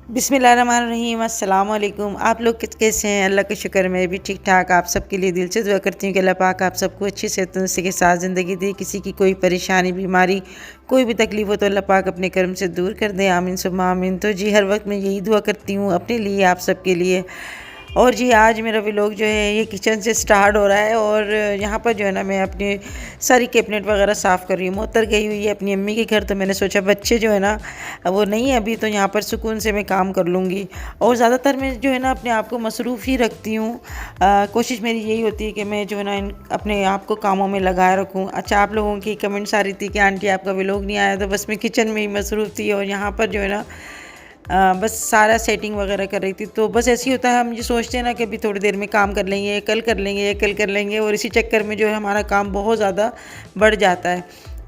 बिस्मिल्लाहिर्रहमानिर्रहीम अस्सलाम वालेकुम। आप लोग कैसे हैं? अल्लाह का शुक्र मैं भी ठीक ठाक। आप सबके लिए दिल से दुआ करती हूँ कि अल्लाह पाक आप सबको अच्छी सेहत तंदुरुस्ती के साथ ज़िंदगी दे। किसी की कोई परेशानी बीमारी कोई भी तकलीफ़ हो तो अल्लाह पाक अपने कर्म से दूर कर दे। आमीन सुम्मा आमीन। तो जी हर वक्त मैं यही दुआ करती हूँ अपने लिए, आप सबके लिए। और जी आज मेरा व्लॉग जो है ये किचन से स्टार्ट हो रहा है और यहाँ पर जो है ना मैं अपनी सारी कैबिनेट वगैरह साफ़ कर रही हूँ। मोहतर गई हुई है अपनी अम्मी के घर, तो मैंने सोचा बच्चे जो है ना वो नहीं है अभी, तो यहाँ पर सुकून से मैं काम कर लूँगी। और ज़्यादातर मैं जो है ना अपने आप को मसरूफ़ ही रखती हूँ। कोशिश मेरी यही होती है कि मैं जो है ना अपने आप को कामों में लगाए रखूँ। अच्छा, आप लोगों की कमेंट्स आ रही थी कि आंटी आपका व्लॉग नहीं आया, तो बस मैं किचन में ही मसरूफ़ थी और यहाँ पर जो है ना बस सारा सेटिंग वगैरह कर रही थी। तो बस ऐसे ही होता है, हम ये सोचते हैं ना कि अभी थोड़ी देर में काम कर लेंगे, कल कर लेंगे, कल कर लेंगे, और इसी चक्कर में जो है हमारा काम बहुत ज़्यादा बढ़ जाता है।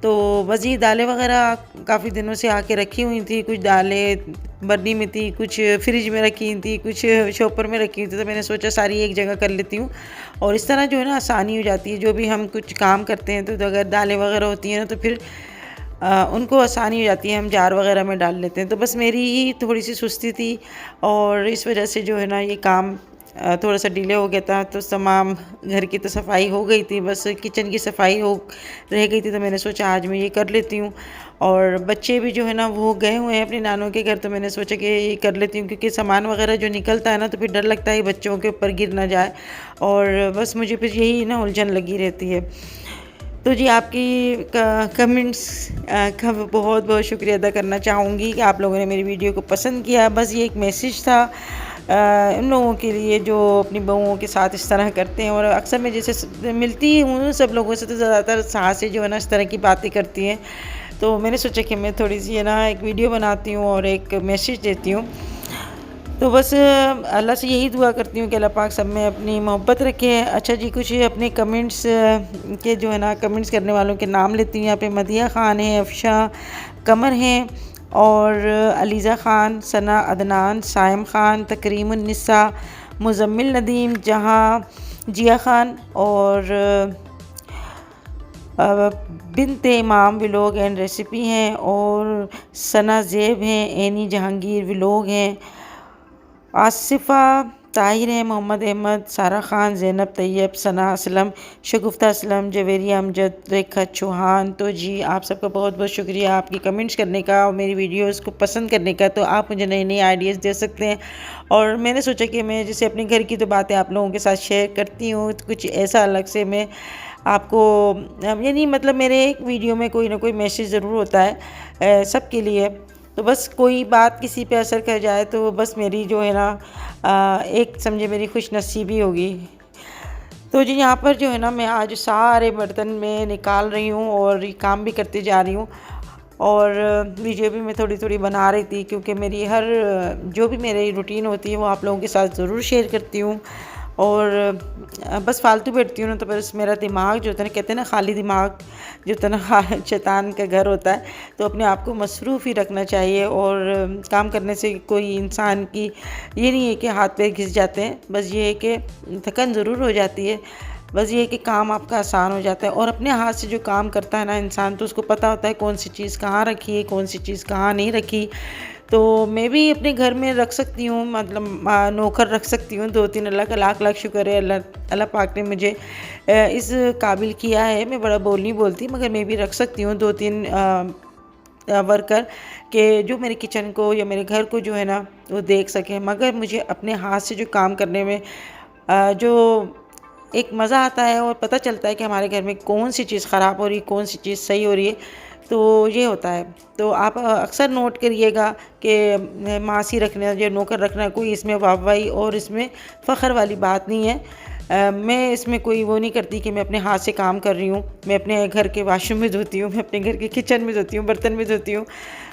तो बस ये दालें वगैरह काफ़ी दिनों से आके रखी हुई थी। कुछ दालें बर्नी में थी, कुछ फ्रिज में रखी थी, कुछ शॉपर में रखी हुई थी। तो मैंने सोचा सारी एक जगह कर लेती हूँ और इस तरह जो है ना आसानी हो जाती है। जो भी हम कुछ काम करते हैं तो अगर दालें वगैरह होती हैं ना तो फिर उनको आसानी हो जाती है, हम जार वगैरह में डाल लेते हैं। तो बस मेरी ही थोड़ी सी सुस्ती थी और इस वजह से जो है ना ये काम थोड़ा सा डिले हो गया था। तो तमाम घर की तो सफाई हो गई थी, बस किचन की सफाई हो रह गई थी। तो मैंने सोचा आज मैं ये कर लेती हूँ। और बच्चे भी जो है ना वो गए हुए हैं अपने नानों के घर, तो मैंने सोचा कि ये कर लेती हूँ, क्योंकि सामान वगैरह जो निकलता है ना तो फिर डर लगता है बच्चों के ऊपर गिर ना जाए। और बस मुझे फिर यही ना उलझन लगी रहती है। तो जी आपकी कमेंट्स का बहुत बहुत शुक्रिया अदा करना चाहूँगी कि आप लोगों ने मेरी वीडियो को पसंद किया। बस ये एक मैसेज था उन लोगों के लिए जो अपनी बहुओं के साथ इस तरह करते हैं। और अक्सर मैं जैसे मिलती हूँ सब लोगों से तो ज़्यादातर सासें जो है ना इस तरह की बातें करती हैं। तो मैंने सोचा कि मैं थोड़ी सी है ना एक वीडियो बनाती हूँ और एक मैसेज देती हूँ। तो बस अल्लाह से यही दुआ करती हूँ कि अल्लाह पाक सब में अपनी मोहब्बत रखे। अच्छा जी, कुछ अपने कमेंट्स के जो है ना कमेंट्स करने वालों के नाम लेती हूँ। यहाँ पे मदिया ख़ान है, अफशा कमर हैं और अलीज़ा ख़ान, सना अदनान, साइम ख़ान, तकरीमुन्निसा, मुज़म्मिल नदीम, जहाँ, जिया ख़ान और बिनते इमाम व्लॉग एंड रेसिपी हैं और सना ज़ेब हैं, एनी जहांगीर व्लॉग हैं, आसिफ़ा ताहिर हैं, मोहम्मद अहमद, सारा ख़ान, ज़ैनब तैयब, सना असलम, शगुफ्ता असलम, जवेरिया अमजद, रेखा चौहान। तो जी आप सबका बहुत बहुत शुक्रिया आपकी कमेंट्स करने का और मेरी वीडियोस को पसंद करने का। तो आप मुझे नई नई आइडियाज़ दे सकते हैं। और मैंने सोचा कि मैं जैसे अपने घर की तो बातें आप लोगों के साथ शेयर करती हूँ, तो कुछ ऐसा अलग से मैं आपको यानी मतलब मेरे एक वीडियो में कोई ना कोई मैसेज ज़रूर होता है सबके लिए। तो बस कोई बात किसी पे असर कर जाए तो बस मेरी जो है ना एक समझे मेरी खुश नसीबी होगी। तो जी यहाँ पर जो है ना मैं आज सारे बर्तन में निकाल रही हूँ और ये काम भी करती जा रही हूँ। और वीडियो भी मैं थोड़ी थोड़ी बना रही थी, क्योंकि मेरी हर जो भी मेरी रूटीन होती है वो आप लोगों के साथ ज़रूर शेयर करती हूँ। और बस फालतू बैठती हूँ ना तो बस मेरा दिमाग जो होता है ना, कहते हैं ना खाली दिमाग जो होता है ना शैतान का घर होता है। तो अपने आप को मसरूफ़ ही रखना चाहिए और काम करने से कोई इंसान की ये नहीं है कि हाथ पैर घिस जाते हैं, बस ये है कि थकन ज़रूर हो जाती है। बस ये है कि काम आपका आसान हो जाता है। और अपने हाथ से जो काम करता है ना इंसान, तो उसको पता होता है कौन सी चीज़ कहाँ रखी है, कौन सी चीज़ कहाँ नहीं रखी। तो मैं भी अपने घर में रख सकती हूँ, मतलब नौकर रख सकती हूँ 2-3। अल्लाह का लाख लाख शुक्र है, अल्लाह अल्लाह पाक ने मुझे इस काबिल किया है। मैं बड़ा बोल नहीं बोलती, मगर मैं भी रख सकती हूँ 2-3 वर्कर के जो मेरे किचन को या मेरे घर को जो है ना वो देख सकें। मगर मुझे अपने हाथ से जो काम करने में जो एक मज़ा आता है और पता चलता है कि हमारे घर में कौन सी चीज़ ख़राब हो रही है, कौन सी चीज़ सही हो रही है, तो ये होता है। तो आप अक्सर नोट करिएगा कि मासी रखना या नौकर रखना कोई इसमें वाहवाही और इसमें फ़ख्र वाली बात नहीं है। मैं इसमें कोई वो नहीं करती कि मैं अपने हाथ से काम कर रही हूँ। मैं अपने घर के वाशरूम में धोती हूँ, मैं अपने घर के किचन में धोती हूँ, बर्तन में धोती हूँ,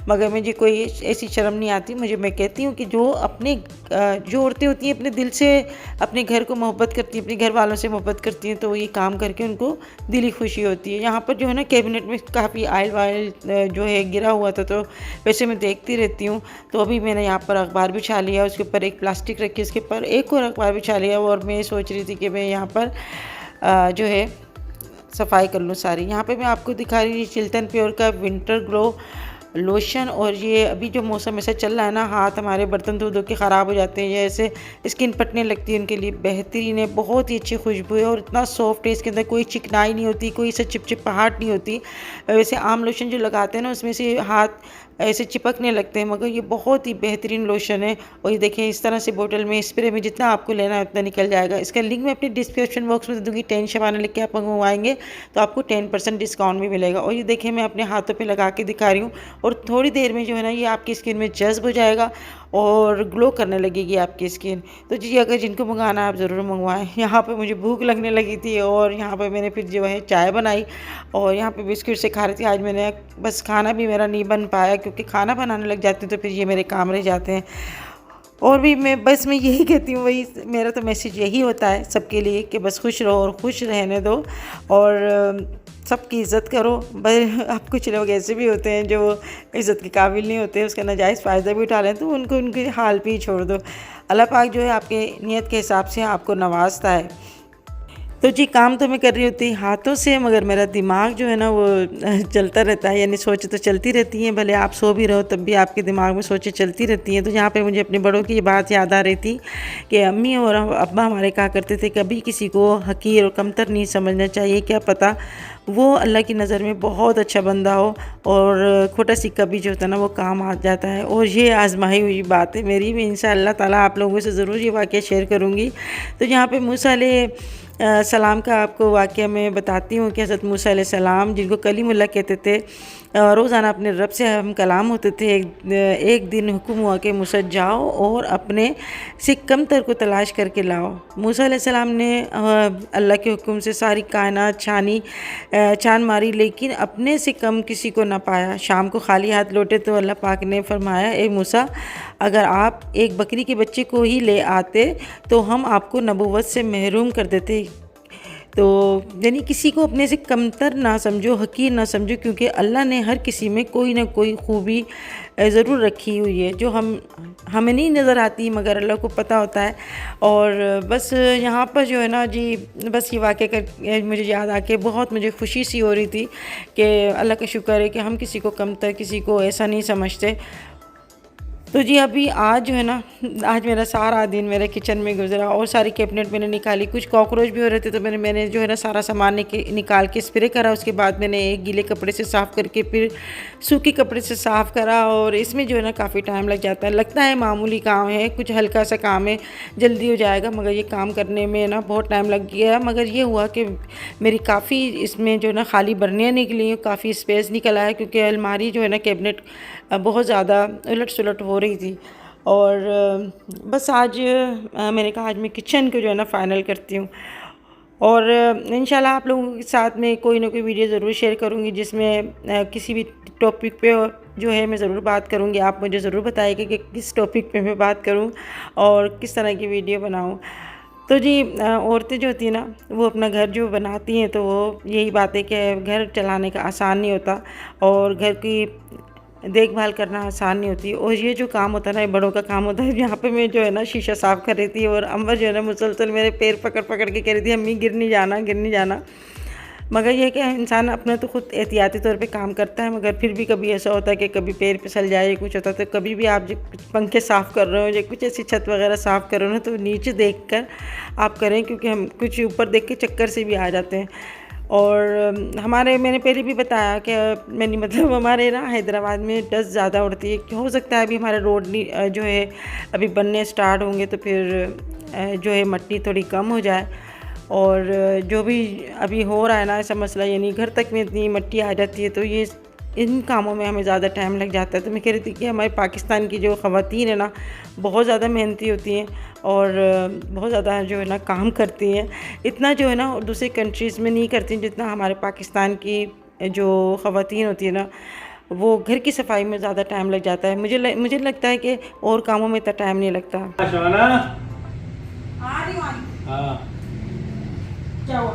मगर मुझे कोई ऐसी शर्म नहीं आती। मुझे मैं कहती हूँ कि जो अपने जो औरतें होती हैं अपने दिल से अपने घर को मोहब्बत करती हैं, अपने घर वालों से मोहब्बत करती हैं, तो ये काम करके उनको दिली खुशी होती है। यहाँ पर जो है ना कैबिनेट में काफ़ी आयल वायल जो है गिरा हुआ था, तो वैसे मैं देखती रहती हूँ। तो अभी मैंने यहाँ पर अखबार बिछा लिया, उसके ऊपर एक प्लास्टिक रखी, उसके ऊपर एक और अखबार बिछा लिया और मैं सोच रही थी कि मैं यहाँ पर जो है सफाई कर लूँ सारी। यहाँ पे मैं आपको दिखा रही हूँ चिल्टन प्योर का विंटर ग्लो लोशन। और ये अभी जो मौसम ऐसा चल रहा है ना, हाथ हमारे बर्तन धो धो के ख़राब हो जाते हैं, ये ऐसे स्किन पटने लगती है, उनके लिए बेहतरीन है। बहुत ही अच्छी खुशबू है और इतना सॉफ्ट है, इसके अंदर कोई चिकनाई नहीं होती, कोई ऐसा चिपचिपाहट नहीं होती। वैसे आम लोशन जो लगाते हैं ना, उसमें से हाथ ऐसे चिपकने लगते हैं, मगर ये बहुत ही बेहतरीन लोशन है। और ये देखें, इस तरह से बोतल में स्प्रे में जितना आपको लेना है उतना निकल जाएगा। इसका लिंक मैं अपनी डिस्क्रिप्शन बॉक्स में दे दूँगी। 10 शबाना लिख के आप मंगवाएंगे तो आपको 10% डिस्काउंट भी मिलेगा। और ये देखें, मैं अपने हाथों पे लगा के दिखा रही हूँ और थोड़ी देर में जो है ना, ये आपकी स्किन में जज्ब हो जाएगा और ग्लो करने लगेगी आपकी स्किन। तो जी, अगर जिनको मंगाना है आप ज़रूर मंगवाएं। यहाँ पे मुझे भूख लगने लगी थी और यहाँ पे मैंने फिर जो है चाय बनाई और यहाँ पे बिस्किट से खा रही थी। आज मैंने बस खाना भी मेरा नहीं बन पाया, क्योंकि खाना बनाने लग जाती हूँ तो फिर ये मेरे काम रह जाते हैं। और भी मैं यही कहती हूँ, वही मेरा तो मैसेज यही होता है सबके लिए कि बस खुश रहो और खुश रहने दो और सबकी इज़्ज़त करो। बस अब कुछ लोग ऐसे भी होते हैं जो इज़्ज़त के काबिल नहीं होते, उसका नाजायज़ फ़ायदा भी उठा लें, तो उनको उनके हाल पे ही छोड़ दो। अल्लाह पाक जो है आपके नियत के हिसाब से आपको नवाजता है। तो जी, काम तो मैं कर रही होती हाथों से, मगर मेरा दिमाग जो है ना वो चलता रहता है, यानी सोचें तो चलती रहती हैं, भले आप सो भी रहो तब भी आपके दिमाग में सोचें चलती रहती हैं। तो यहाँ पे मुझे अपने बड़ों की ये बात याद आ रही थी कि अम्मी और अब्बा हमारे कहा करते थे, कभी किसी को हकीर और कमतर नहीं समझना चाहिए, क्या पता वो अल्लाह की नज़र में बहुत अच्छा बंदा हो और खोटा सिक्का भी जो होता है ना वो काम आ जाता है। और ये आजमाई हुई बात है मेरी भी, इंशाअल्लाह ताला आप लोगों से ज़रूर ये वाक़या शेयर करूँगी। तो यहाँ पे मूसा सलाम का आपको वाक़या मैं बताती हूँ कि हज़रत मूसा अलैहिस्सलाम, जिनको कलीमुल्लाह कहते थे, रोज़ाना अपने रब से हम कलाम होते थे। एक दिन हुक्म हुआ कि मूसा जाओ और अपने से कमतर को तलाश करके लाओ। मूसा अलैहिस्सलाम ने अल्लाह के हुक्म से सारी कायनात छान मारी, लेकिन अपने से कम किसी को ना पाया। शाम को खाली हाथ लौटे तो अल्लाह पाक ने फरमाया, ए मूसा, अगर आप एक बकरी के बच्चे को ही ले आते तो हम आपको नबूवत से महरूम कर देते। तो यानी किसी को अपने से कमतर ना समझो, हकीर ना समझो, क्योंकि अल्लाह ने हर किसी में कोई ना कोई खूबी ज़रूर रखी हुई है जो हमें नहीं नज़र आती, मगर अल्लाह को पता होता है। और बस यहाँ पर जो है ना जी, बस ये वाक़या कर मुझे याद आके बहुत मुझे खुशी सी हो रही थी कि अल्लाह का शुक्र है कि हम किसी को कमतर, किसी को ऐसा नहीं समझते। तो जी, अभी आज जो है ना, आज मेरा सारा दिन मेरे किचन में गुजरा और सारी कैबिनेट मैंने निकाली। कुछ कॉकरोच भी हो रहे थे तो मैंने जो है ना सारा सामान निकाल के स्प्रे करा। उसके बाद मैंने एक गीले कपड़े से साफ़ करके फिर सूखे कपड़े से साफ़ करा। और इसमें जो है ना काफ़ी टाइम लग जाता है, लगता है मामूली काम है, कुछ हल्का सा काम है, जल्दी हो जाएगा, मगर ये काम करने में ना बहुत टाइम लग गया। मगर ये हुआ कि मेरी काफ़ी इसमें जो है ना खाली बर्नियाँ निकली, काफ़ी स्पेस निकल आया, क्योंकि अलमारी जो है ना कैबिनेट बहुत ज़्यादा उलट सुलट हो रही थी। और बस आज मैंने कहा आज मैं किचन को जो है ना फ़ाइनल करती हूँ। और इंशाल्लाह आप लोगों के साथ में कोई ना कोई वीडियो ज़रूर शेयर करूँगी, जिसमें किसी भी टॉपिक पे जो है मैं ज़रूर बात करूँगी। आप मुझे ज़रूर बताइएगा कि किस टॉपिक पे मैं बात करूँ और किस तरह की वीडियो बनाऊँ। तो जी, औरतें जो होती हैं ना, वो अपना घर जो बनाती हैं तो वो यही बात है कि घर चलाने का आसान नहीं होता और घर की देखभाल करना आसान नहीं होती। और ये जो काम होता है ना, ये बड़ों का काम होता है। यहाँ पे मैं जो है ना शीशा साफ़ कर रही थी और अम्मा जो है ना मुसलसल मेरे पैर पकड़ पकड़ के कह रही थी, अम्मी गिर नहीं जाना, गिर नहीं जाना। मगर ये कि इंसान अपना तो खुद एहतियाती तौर पे काम करता है, मगर फिर भी कभी ऐसा होता है कि कभी पैर फिसल जाए, कुछ होता है। तो कभी भी आप जो पंखे साफ़ कर रहे हो या कुछ ऐसी छत वगैरह साफ़ कर रहे हो ना, तो नीचे देखकर आप करें, क्योंकि हम कुछ ऊपर देख के चक्कर से भी आ जाते हैं। और मैंने पहले भी बताया कि मैंने मतलब हमारे ना हैदराबाद में डस्ट ज़्यादा उड़ती है। हो सकता है अभी हमारे रोड जो है अभी बनने स्टार्ट होंगे तो फिर जो है मिट्टी थोड़ी कम हो जाए। और जो भी अभी हो रहा है ना ऐसा मसला, यानी घर तक में इतनी मिट्टी आ जाती है, तो ये इन कामों में हमें ज़्यादा टाइम लग जाता है। तो मैं कह रही थी कि हमारे पाकिस्तान की जो ख़वातीन है ना, बहुत ज़्यादा मेहनती होती हैं और बहुत ज़्यादा जो है ना काम करती हैं। इतना जो है ना दूसरी कंट्रीज़ में नहीं करती जितना हमारे पाकिस्तान की जो ख़वातीन होती है ना, वो घर की सफाई में ज़्यादा टाइम लग जाता है। मुझे लगता है कि और कामों में इतना टाइम नहीं लगता। क्या हुआ?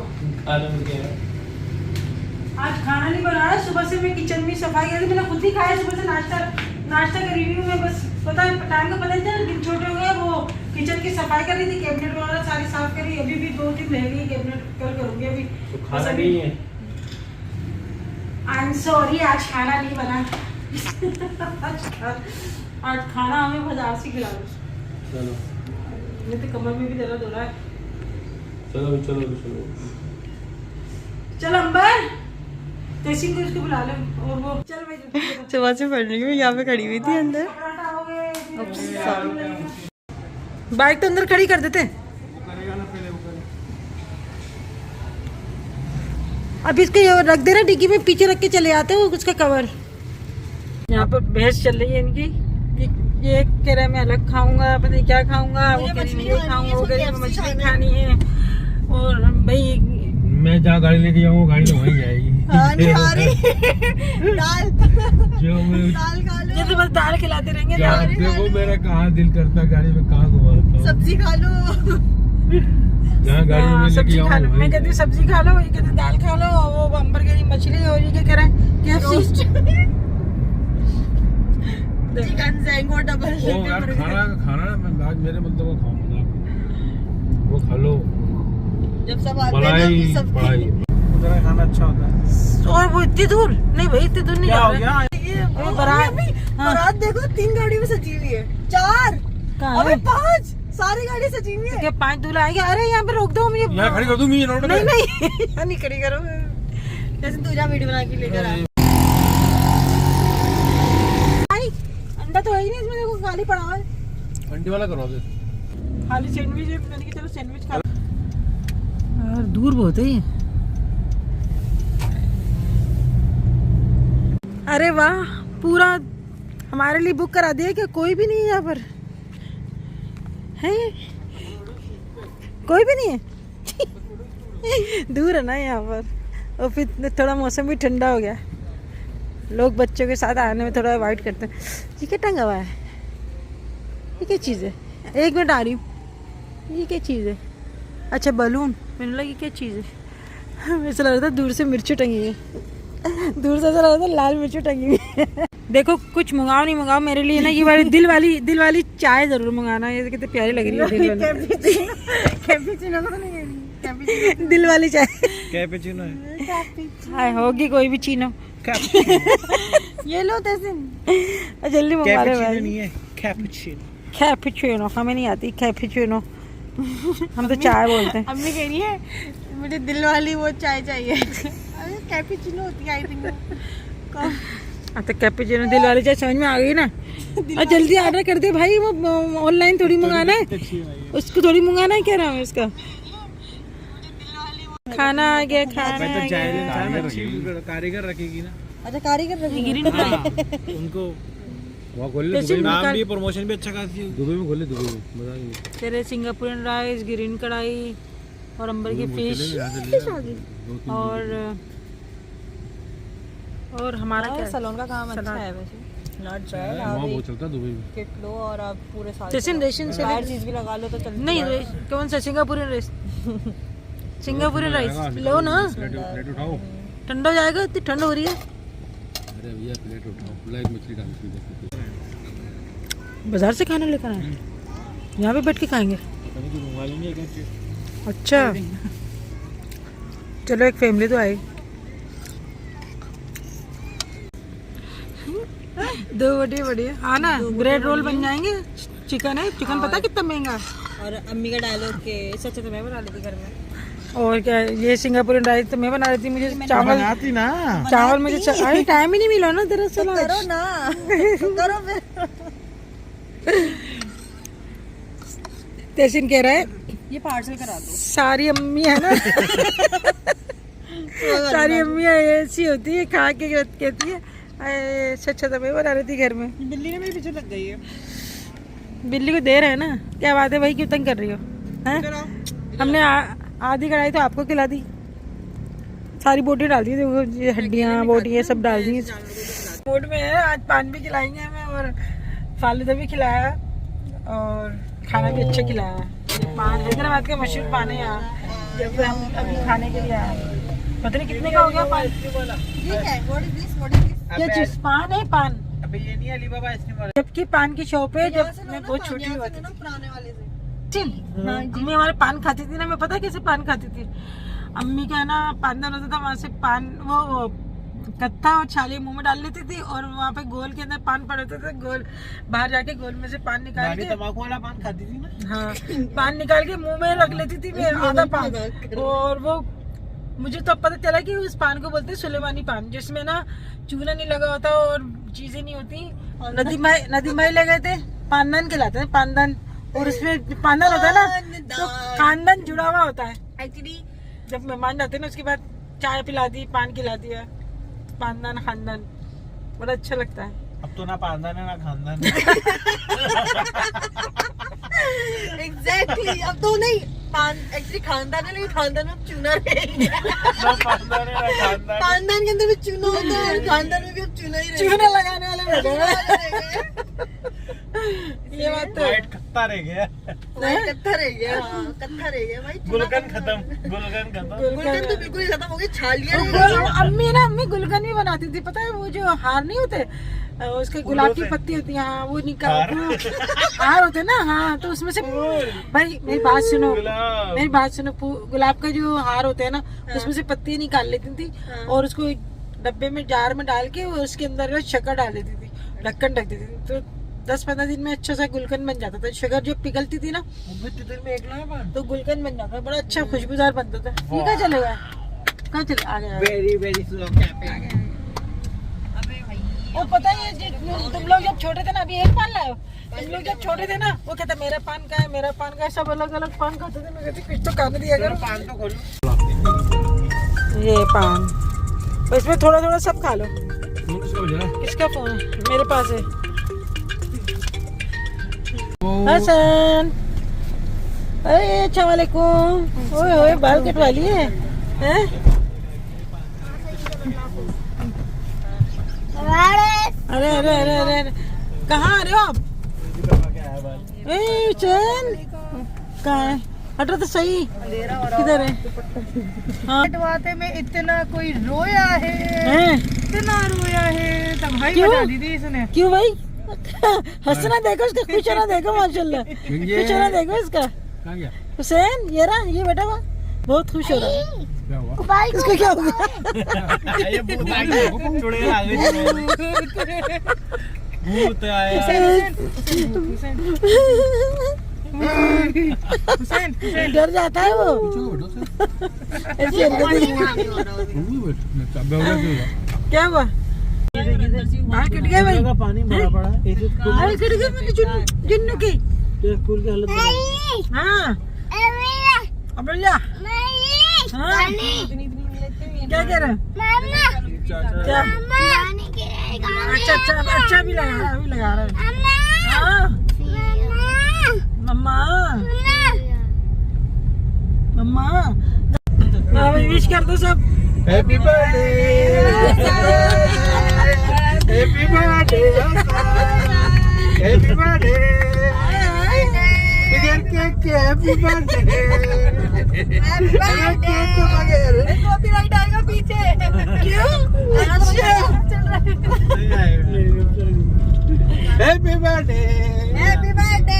आज खाना नहीं बनाया, सुबह से मैं किचन में सफाई कर रही थी। मैंने खुद ही खाया सुबह से, नाश्ता कर रही हूँ मैं। बस पता है टाइम का पता नहीं चला, दिन छोटे हो गए। वो किचन की सफाई कर रही थी, कैबिनेट वगैरह सारी साफ करी। अभी भी 2-3 रह गई, कैबिनेट कल करूँगी अभी। तो खाना नहीं है? आई एम सॉरी, आज खाना नहीं बना। आज खाना हमें बाजार से खिला दो। चलो नहीं तो कमर में भी दर्द हो रहा है। चलो चलो चलो चल अंबर तेसी को इसको बुला ले और वो चल भाई सुबह से पढ़ने की मैं यहाँ पे खड़ी हुई थी अंदर। बाइक तो अंदर खड़ी कर देते। अब इसको ये रख देना डिग्गी में, पीछे रख के चले आते हो उसका कवर। यहाँ पर बहस चल रही है इनकी। ये कह रहा है मैं अलग खाऊंगा, पता नहीं क्या खाऊंगा, वो कह रही नहीं खाऊंगा, वो कह रही मछली खानी है। और भाई मैं जहाँ गाड़ी लेके जाऊँगा गाड़ी तो वहीं जाएगी। दाल खा लो, जैसे बस दाल खिलाते रहेंगे। देखो मेरा कहाँ दिल करता गाड़ी में कहाँ घुमाता हूँ। सब्जी खा लो। जहाँ गाड़ी में लेके सब्जी खा लो। जाऊँगा मैं कहती हूँ सब्जी खा लो, ये कहते दाल खा लो। वो अंबर कह रही मछली, और ये क्या कह रहा है KFC। चिकन ज़ैंगो डबल। ओ यार खाना ना मैं आज मेरे मतलब वो खाऊंगा, वो खा लो। जब सब आते हैं ना सब पढ़ाई उधर का खाना अच्छा होता है। और वो इतनी दूर नहीं भाई, इतनी दूर नहीं जा रहे। वो बारात देखो 3 गाड़ी में सजी हुई है, 4 कहाँ अबे है? 5 सारी गाड़ी सजी हुई है। क्या 5 दूल्हा आएंगे? अरे यहाँ पे रोक दो मुझे। यहाँ खड़ी कर दूँ मैं रोड पे। नहीं नहीं यहाँ नहीं खड़ी करो। जैसे तू जा वीडियो बना के लेकर आ। अंडा तो है ही नहीं इसमें, देखो खाली पड़ा हुआ है। घंटी वाला करवा दे। खाली सैंडविच है, मैंने कहा चलो सैंडविच खा लो। यार दूर बहुत है ये। अरे वाह, पूरा हमारे लिए बुक करा दिया क्या? कोई भी नहीं है यहाँ पर, है कोई भी नहीं है। दूर है ना यहाँ पर, और फिर थोड़ा मौसम भी ठंडा हो गया। लोग बच्चों के साथ आने में थोड़ा अवॉइड करते हैं। ये क्या टंगा हुआ है? ये क्या चीज़ है? 1 मिनट आ रही हूँ। ये क्या चीज़ है? अच्छा बलून। मैंने लगा ये क्या चीज़ है। ऐसा लग रहा था दूर से मिर्ची टंगी है। दूर से ऐसा लग रहा था लाल मिर्ची टंगी हुई है। देखो कुछ मंगाओ नहीं मंगाओ, मेरे लिए ना ये वाली दिल वाली चाय जरूर मंगाना। ये कितनी प्यारी लग रही है दिल वाली चाय। कैपेचिनो है। हाय होगी कोई भी चीनो। ये लो तहसीन, जल्दी मंगा ले भाई। नहीं है कैपेचिनो। कैपुचिनो हमें नहीं आती कैपुचिनो। हम तो चाय बोलते हैं। अम्मी कह रही है मुझे दिल वाली वो चाय चाहिए। अरे कैपुचिनो होती है आई थिंक। हाँ तो कैपुचिनो दिल वाली चाय समझ में आ गई ना। और जल्दी ऑर्डर कर दे भाई, वो ऑनलाइन थोड़ी मंगाना है, उसको थोड़ी मंगाना है। क्या नाम है उसका? खाना आ गया, खाना आ गया। कारीगर रखेगी ना। अच्छा कारीगर उनको वहाँ खोल ले, दुबई नाम भी प्रमोशन भी अच्छा खासी है। दुबई में खोले, दुबई में मजा नहीं। तेरे सिंगापुरियन राइस, ग्रीन कढ़ाई और अंबर की फिश और हमारा क्या सलोन का काम अच्छा है वैसे। Not bad. वहाँ बहुत चलता है दुबई में। किट लो और आप पूरे साल रेशन से हर चीज भी लगा लो तो चल। नहीं कौन सा सिंगापुरियन राइस? सिंगापुरियन राइस लो ना, प्लेट उठाओ। ठंडा हो जाएगा, इतनी ठंड हो रही है। अरे भैया प्लेट उठाओ, लाइक मछली डाल के। बाजार से खाना लेकर आए, यहाँ पे बैठ के खाएंगे। अच्छा चलो एक फैमिली तो आई। 2 बड़े बढ़िया। हाँ ना, ब्रेड रोल बन जाएंगे। चिकन है, चिकन पता कितना महंगा। और अम्मी का डायलॉग के इससे अच्छा तो मैं बना लेती घर में। और क्या, ये सिंगापुरियन राइस तो मैं बना रही थी। मुझे चावल बनाती ना, चावल मुझे अरे टाइम ही नहीं मिला ना दरअसल। करो ना करो फिर। तेसिन कह रहा है ये पार्सल करा दो। सारी अम्मी है ना सारी अम्मियाँ ऐसी होती है, खा के कहती है अच्छा तो मैं बना रही थी घर में। बिल्ली ने मेरे पीछे लग गई है। बिल्ली को दे रहे है ना, क्या बात है भाई, क्यों तंग कर रही हो? हैं? हमने आधी कढ़ाई तो आपको खिला दी, सारी बोटी डाल दी। देखो ये हड्डियाँ बोटी ये सब डाल दी। मूड में है आज, पान भी खिलाएंगे हमें और फालूदा भी खिलाया और खाना भी अच्छा खिलाया। पान हैदराबाद का मशहूर पान है यहाँ, जब हम अभी खाने के लिए आए। पता नहीं कितने का हो गया पान। क्या चीज? पान है पान। अबे ये नहीं अलीबाबा आइसक्रीम वाला। जबकि पान की शॉप है, जब मैं बहुत छोटी हुआ थी पुराने वाले से। अम्मी हमारे पान खाती थी ना, मैं पता कैसे पान खाती थी। अम्मी का ना पानदान होता था, वहाँ से पान वो कत्था और छाली मुंह में डाल लेती थी और वहाँ पे गोल के अंदर पान पड़े होते थे, गोल बाहर जाके गोल में से पान निकाल के, तम्बाकू वाला पान खाती थी ना। हाँ, पान निकाल के मुंह में रख लेती थी मैं आधा पान। और वो मुझे तो पता चला कि उस पान को बोलते सुलेमानी पान, जिसमें ना चूना नहीं लगा होता और चीजें नहीं होती। नदी में ले गए थे, पानदान खिलाते हैं, पानदान, और उसमें पानदान होता है ना तो खानदान जुड़ा हुआ होता है। एक्चुअली जब मेहमान जाते हैं ना उसके बाद चाय पिला दी, पान खिला दिया, पानदान खानदान, बड़ा अच्छा लगता है। अब तो ना पानदान है ना खानदान। एग्जैक्टली, अब तो नहीं एक्चुअली खानदान है, लेकिन खानदान में चूना रहेगा। पानदान है ना खानदान। खानदान के अंदर भी चूना होता है, खानदान में भी अब चूना ही रहेगा। चूना लगाने वाले ये बात तो वाइट कत्ता रह गया, कत्था रह गया, हाँ, कत्था रह गया भाई। गुलकन खत्म, गुलकन खत्म। गुलकन तो बिल्कुल ही खत्म हो गई, छालियां। अम्मी गुलकन भी बनाती थी, पता है वो जो हार नहीं होते उसके गुलाब की पत्ती होती है, हाँ वो निकाल हार होते ना, हाँ तो उसमें से भाई मेरी बात सुनो, गुलाब का जो हार होते हैं ना उसमें से पत्ती निकाल लेती थी और उसको एक डब्बे में जार में डाल के उसके अंदर शक्कर डाल देती थी, ढक्कन ढक देती थी, तो 10-15 दिन में अच्छा सा गुलकन बन जाता था। शक्कर जो पिघलती थी ना तो गुलकन बन जाता था, बड़ा अच्छा खुशबूदार बनता था। ये कहाँ चलेगा, कहाँ चले आ गया। Very very slow cafe. और पता है तुम लोग जब छोटे थे ना, अभी एक पान लाओ, तुम लोग जब छोटे थे ना वो कहता मेरा पान का है, मेरा पान का है, सब अलग अलग पान खाते थे। मैं कहती कुछ तो खाने दिया करो। पान तो खोलो। ये पान तो इसमें थोड़ा थोड़ा सब खा लो। किसका फोन है? मेरे पास है। हसन, अरे अस्सलाम वालेकुम। ओए ओए बाल कटवा लिए हैं? अरे अरे अरे अरे कहाँ आ रहे हो आप? चैन कहाँ है? हटो तो सही, किधर है? हाँ कटवाते में इतना कोई रोया है, इतना रोया है, तबाही बना दी थी इसने। क्यों भाई? हंसना देखो इसका, खुश होना देखो, माशाल्लाह खुश होना देखो इसका। हुसैन ये रहा, ये बेटा हुआ बहुत खुश हो रहा है। इसको क्या हो गया? डर जाता है वो। क्या हुआ? कट गया भाई, पानी भरा पड़ा है। कट गया मैंने जुन्नू की स्कूल की हालत। हाँ अब्दुल्ला, हाँ क्या कह रहा है? क्या? अच्छा अच्छा अच्छा भी लगा रहा है, अभी लगा रहा है। हाँ मम्मा, मम्मा अभी विश कर दो सब। Happy birthday, happy birthday, happy birthday, happy birthday. Copyright आएगा पीछे। क्यों? Happy birthday, happy birthday,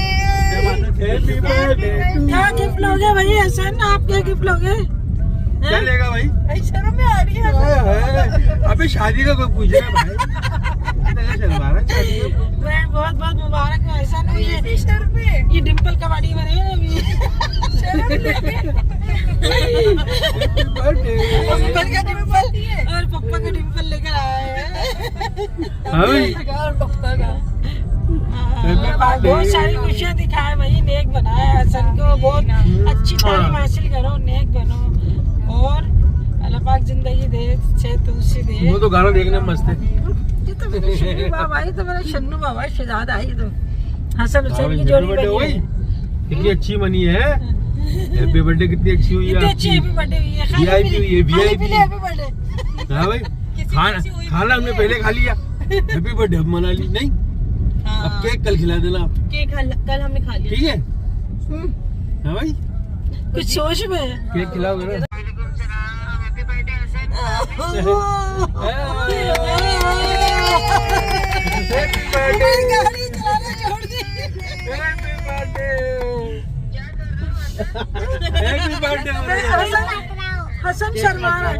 happy birthday. क्या गिफ्ट लोगे भाई हसन? आप क्या गिफ्ट लोगे? क्या लेगा भाई? शर्म में आ रही है। अबे शादी का कोई पूछ रहा है भाई? बहुत बहुत मुबारक है हसन। ये डिम्पल कबाड़ी बने हैं अभी। डिम्पल का डिम्पल और पप्पा का डिम्पल लेकर आया है। पप्पा का बहुत सारी खुशियाँ दिखाए भाई, नेक बनाया हसन को, बहुत अच्छी तालीम हासिल करो, नेक बनो और अल्लाह पाक जिंदगी दे, सेहत तुलसी दे। वो तो गाना देखने में मस्त है। ये तो मेरे शन्नू बाबा, ये तो मेरा शन्नू बाबा शहजादा है। ये तो हसन हुसैन की जोड़ी बनी है। कितनी अच्छी बनी है। हैप्पी बर्थडे कितनी अच्छी हुई है। कितनी अच्छी हैप्पी बर्थडे हुई है। VIP हुई है, VIP। Happy birthday. हाँ भाई, खाना हमने पहले खा लिया, हैप्पी बर्थडे अब मना ली नहीं। अब केक कल खिला देना आप। केक कल हमने खा लिया, ठीक है? हाँ भाई, कुछ सोच में केक खिलाओगे ना? गाड़ी चलाना छोड़ दी। हसन शर्मा रहा है।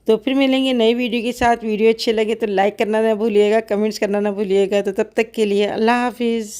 तो फिर मिलेंगे नई वीडियो के साथ। वीडियो अच्छे लगे तो लाइक करना ना भूलिएगा, कमेंट्स करना ना भूलिएगा। तो तब तक के लिए अल्लाह हाफिज़।